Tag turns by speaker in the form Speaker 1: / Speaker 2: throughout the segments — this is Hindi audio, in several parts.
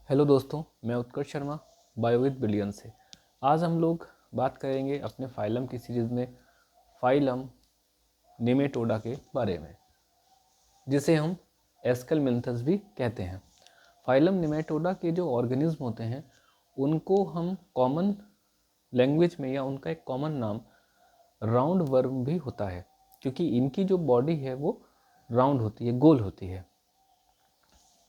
Speaker 1: हेलो दोस्तों, मैं उत्कर्ष शर्मा बायोविद बिलियन से। आज हम लोग बात करेंगे अपने फाइलम की सीरीज़ में फाइलम नेमेटोडा के बारे में, जिसे हम एस्केलमिंथस भी कहते हैं। फाइलम नेमेटोडा के जो ऑर्गेनिज्म होते हैं उनको हम कॉमन लैंग्वेज में या उनका एक कॉमन नाम राउंड वर्म भी होता है, क्योंकि इनकी जो बॉडी है वो राउंड होती है, गोल होती है।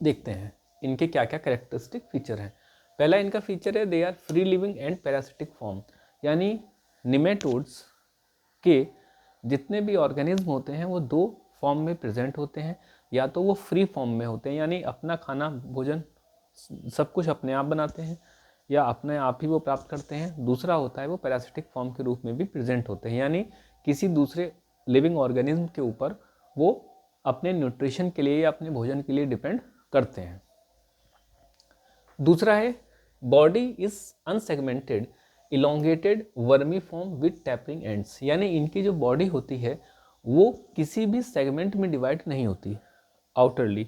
Speaker 1: देखते हैं इनके क्या क्या कैरेक्टरिस्टिक फीचर हैं। पहला इनका फीचर है they are free living and parasitic form, यानी निमेटोड्स के जितने भी ऑर्गेनिज्म होते हैं वो दो फॉर्म में प्रेजेंट होते हैं। या तो वो फ्री फॉर्म में होते हैं, यानी अपना खाना भोजन सब कुछ अपने आप बनाते हैं या अपने आप ही वो प्राप्त करते हैं। दूसरा होता है वो पैरासिटिक फॉर्म के रूप में भी प्रेजेंट होते हैं, यानी किसी दूसरे लिविंग ऑर्गेनिज्म के ऊपर वो अपने न्यूट्रिशन के लिए या अपने भोजन के लिए डिपेंड करते हैं। दूसरा है body is unsegmented elongated vermiform with tapering ends, यानी इनकी जो बॉडी होती है वो किसी भी सेगमेंट में डिवाइड नहीं होती आउटरली।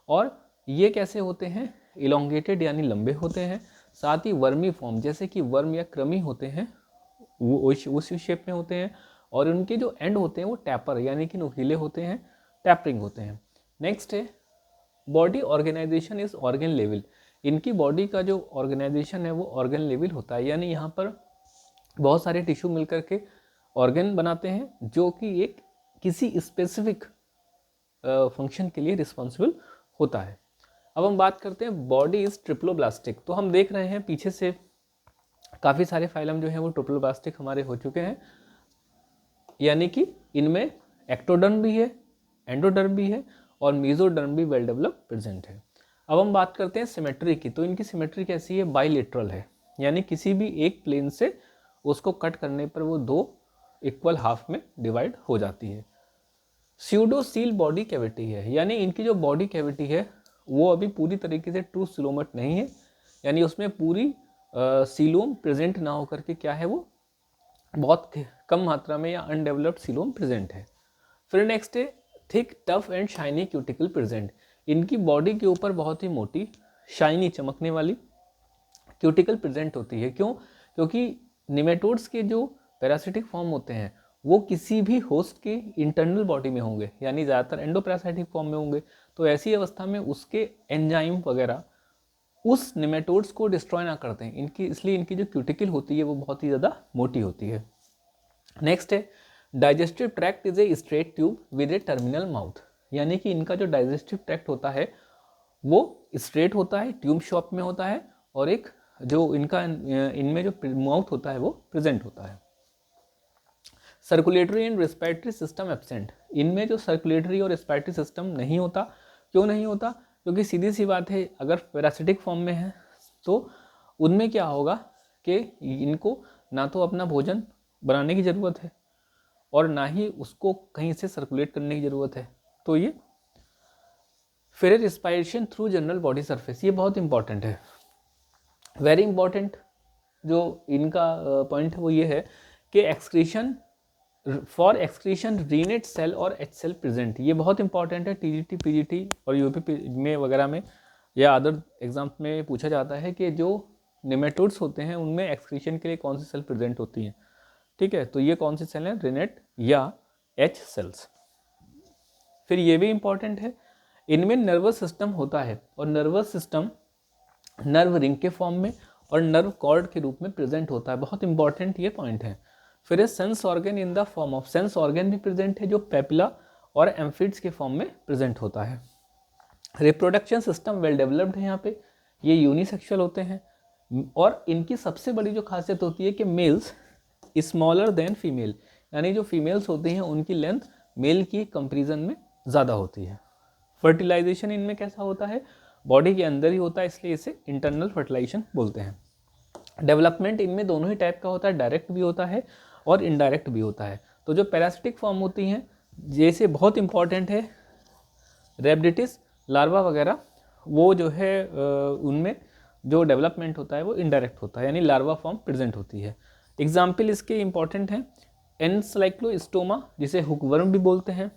Speaker 1: और ये कैसे होते हैं? इलोंगेटेड यानी लंबे होते हैं, साथ ही वर्मी फॉर्म जैसे कि वर्म या कृमि होते हैं वो उस शेप में होते हैं, और उनके जो एंड होते हैं वो टैपर यानी कि नुकीले होते हैं, टैपरिंग होते हैं। नेक्स्ट है body organisation is organ level, इनकी बॉडी का जो ऑर्गेनाइजेशन है वो ऑर्गन लेवल होता है, यानी यहाँ पर बहुत सारे टिश्यू मिलकर के ऑर्गन बनाते हैं जो कि एक किसी स्पेसिफिक फंक्शन के लिए रिस्पॉन्सिबल होता है। अब हम बात करते हैं बॉडी इज ट्रिप्लोब्लास्टिक। तो हम देख रहे हैं पीछे से काफ़ी सारे फाइलम जो हैं वो ट्रिप्लोब्लास्टिक हमारे हो चुके हैं, यानी कि इनमें एक्टोडर्म भी है, एंडोडर्म भी है और मेसोडर्म भी वेल डेवलप प्रेजेंट है। अब हम बात करते हैं सिमेट्री की। तो इनकी सिमेट्री कैसी है? बाइलेटरल है, यानी किसी भी एक प्लेन से उसको कट करने पर वो दो इक्वल हाफ में डिवाइड हो जाती है। स्यूडो सील बॉडी कैविटी है, यानी इनकी जो बॉडी कैविटी है वो अभी पूरी तरीके से ट्रू सीलोमट नहीं है, यानी उसमें पूरी सीलोम प्रेजेंट ना होकर के क्या है वो बहुत कम मात्रा में या अनडेवलप्ड सीलोम प्रेजेंट है। फिर नेक्स्ट है thick tough and shiny cuticle present, इनकी बॉडी के ऊपर बहुत ही मोटी शाइनी चमकने वाली क्यूटिकल प्रेजेंट होती है। क्यों? क्योंकि निमेटोड्स के जो पैरासिटिक फॉर्म होते हैं वो किसी भी होस्ट के इंटरनल बॉडी में होंगे, यानी ज़्यादातर एंडोपैरासाइटिक फॉर्म में होंगे। तो ऐसी अवस्था में उसके एंजाइम वगैरह उस निमेटोड्स को डिस्ट्रॉय ना करते हैं इनकी, इसलिए इनकी जो क्यूटिकल होती है वो बहुत ही ज़्यादा मोटी होती है। नेक्स्ट है digestive tract is a straight tube with A terminal mouth, यानी कि इनका जो डाइजेस्टिव ट्रैक्ट होता है वो स्ट्रेट होता है, ट्यूब शेप में होता है, और एक जो इनका इनमें जो माउथ होता है वो प्रेजेंट होता है। Circulatory and respiratory system absent, इनमें जो सर्कुलेटरी और रेस्पिरेटरी सिस्टम नहीं होता। क्यों नहीं होता? क्योंकि सीधी सी बात है, अगर पैरासिटिक फॉर्म में है तो उनमें क्या होगा कि इनको ना तो अपना भोजन बनाने की ज़रूरत है और ना ही उसको कहीं से सर्कुलेट करने की ज़रूरत है। तो ये फिर respiration through general body surface, ये बहुत इंपॉर्टेंट है, वेरी इंपॉर्टेंट। जो इनका पॉइंट है वो ये है कि एक्सक्रीशन फॉर एक्सक्रीशन रीनेट सेल और एच सेल प्रेजेंट, ये बहुत इंपॉर्टेंट है। टीजीटी पीजीटी और यूपी में वगैरह में या अदर एग्जाम्स में पूछा जाता है कि जो निमेटोड्स होते हैं उनमें एक्सक्रीशन के लिए कौन सी सेल प्रेजेंट होती हैं। ठीक है, तो ये कौन सी सेल हैं? रीनेट या एच सेल्स। फिर ये भी इंपॉर्टेंट है, इनमें नर्वस सिस्टम होता है और नर्वस सिस्टम नर्व रिंग के फॉर्म में और नर्व कॉर्ड के रूप में प्रेजेंट होता है। बहुत इंपॉर्टेंट ये पॉइंट है। फिर sense organ in the form of, sense organ भी प्रेजेंट है जो पेपिला और एम्फिड्स के फॉर्म में प्रेजेंट होता है। रिप्रोडक्शन सिस्टम वेल डेवलप्ड है यहाँ पे, ये यूनिसेक्सुअल होते हैं, और इनकी सबसे बड़ी जो खासियत होती है कि मेल्स स्मॉलर देन फीमेल, यानी जो फीमेल्स होती हैं उनकी लेंथ मेल की कंपेरिजन में ज़्यादा होती है। फर्टिलाइजेशन इनमें कैसा होता है? बॉडी के अंदर ही होता है, इसलिए इसे इंटरनल फर्टिलाइजेशन बोलते हैं। डेवलपमेंट इनमें दोनों ही टाइप का होता है, डायरेक्ट भी होता है और इनडायरेक्ट भी होता है। तो जो पैरासिटिक फॉर्म होती हैं जैसे बहुत इंपॉर्टेंट है रेबडिटिस लार्वा वगैरह, वो जो है उनमें जो डेवलपमेंट होता है वो इनडायरेक्ट होता है, यानी लार्वा फॉर्म प्रेजेंट होती है। एग्जाम्पल इसके इंपॉर्टेंट हैं एनसाइक्लोस्टोमा जिसे हुकवर्म भी बोलते हैं,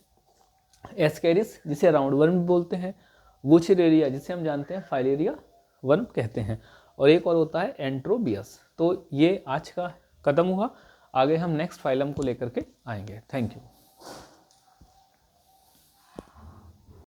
Speaker 1: एस्केरिस जिसे राउंडवर्म भी बोलते हैं, वुचरेरिया जिसे हम जानते हैं फाइलेरिया वर्म कहते हैं, और एक और होता है एंट्रोबियस। तो ये आज का ख़त्म हुआ, आगे हम नेक्स्ट फाइलम को लेकर के आएंगे। Thank you.